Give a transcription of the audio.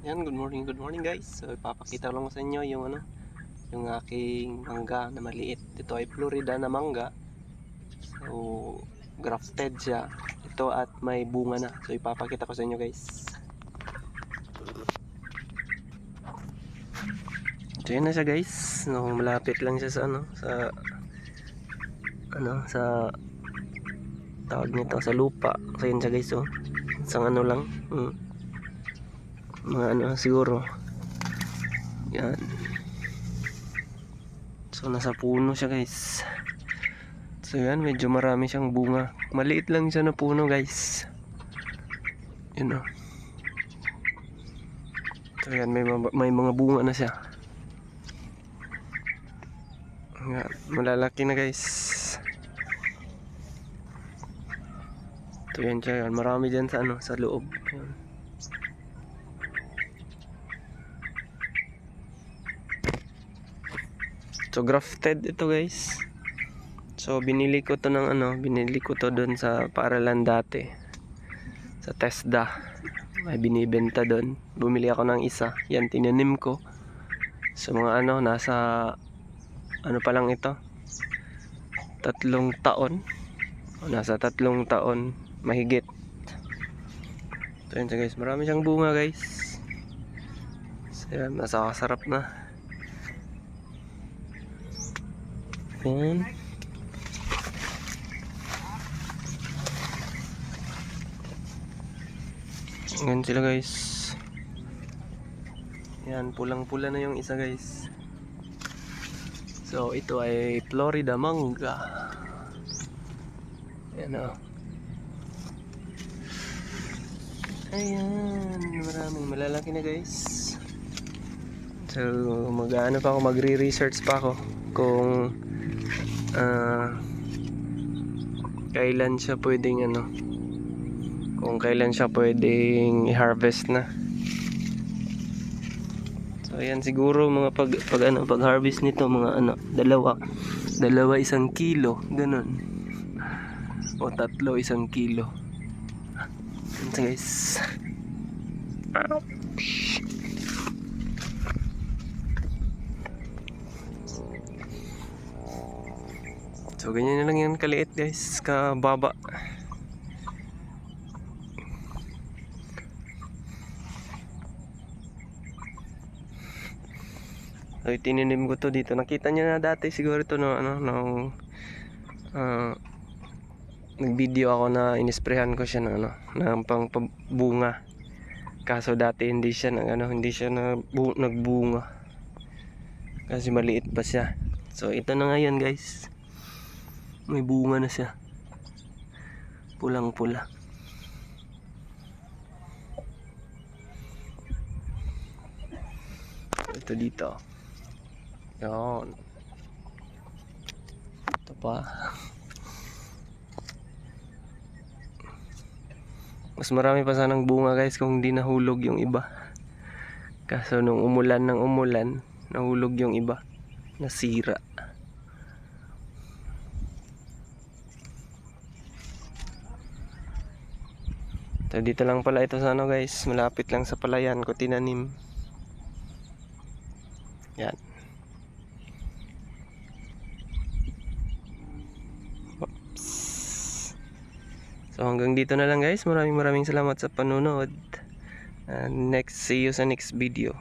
Yan, good morning guys. So ipapakita ko lang sa inyo yung yung aking mangga na maliit. Ito ay Florida na mangga. So grafted siya. Ito at may bunga na. So ipapakita ko sa inyo guys. So yun na siya guys. No, malapit lang siya sa sa tawag nito sa lupa. So yun siya guys, oh. Isang lang. Mga siguro. Yan. So nasa puno siya guys. So yan, medyo marami siyang bunga. Maliit lang siya na puno guys. Yun, oh. So yan, may mga bunga na siya. Yan, malalaki na guys. So yan siya, yan. Marami dyan sa sa loob. Yan. So grafted ito guys. So binili ko to doon sa paaralan dati. Sa TESDA. May binibenta doon. Bumili ako ng isa. Yan, tinanim ko. So mga nasa pa lang ito. 3 taon. O, nasa 3 taon mahigit. So yan guys, marami siyang bunga guys. So yan, masarap na. Yan. Yan sila guys. Yan, pulang-pula na yung isa guys. So ito ay Florida mangga. Yan, oh. Ayan, maraming malalaki na guys. So pa ako, magre-research pa ako kung kailan siya pwedeng kung kailan siya pwedeng i-harvest na. So ayan, siguro mga pag harvest nito mga dalawa 1 kilo ganun, o 3 1 kilo. Yan guys. So ganyan na lang yan kaliit guys, kababa. So tininim ko to dito. Nakita niyo na dati siguro to nung nag-video ako na inisprehan ko siya ng pang-bunga. Kaso dati hindi siya nagbunga. Kasi maliit pa siya. So ito na ngayon guys. May bunga na siya. Pulang-pula. Ito dito. Yan. Ito pa. Mas marami pa sanang bunga guys kung hindi nahulog yung iba. Kaso nung umulan nahulog yung iba. Nasira. So dito lang pala ito sa guys, malapit lang sa palayan ko tinanim. Yan. Oops. So hanggang dito na lang guys, maraming salamat sa panonood. See you sa next video.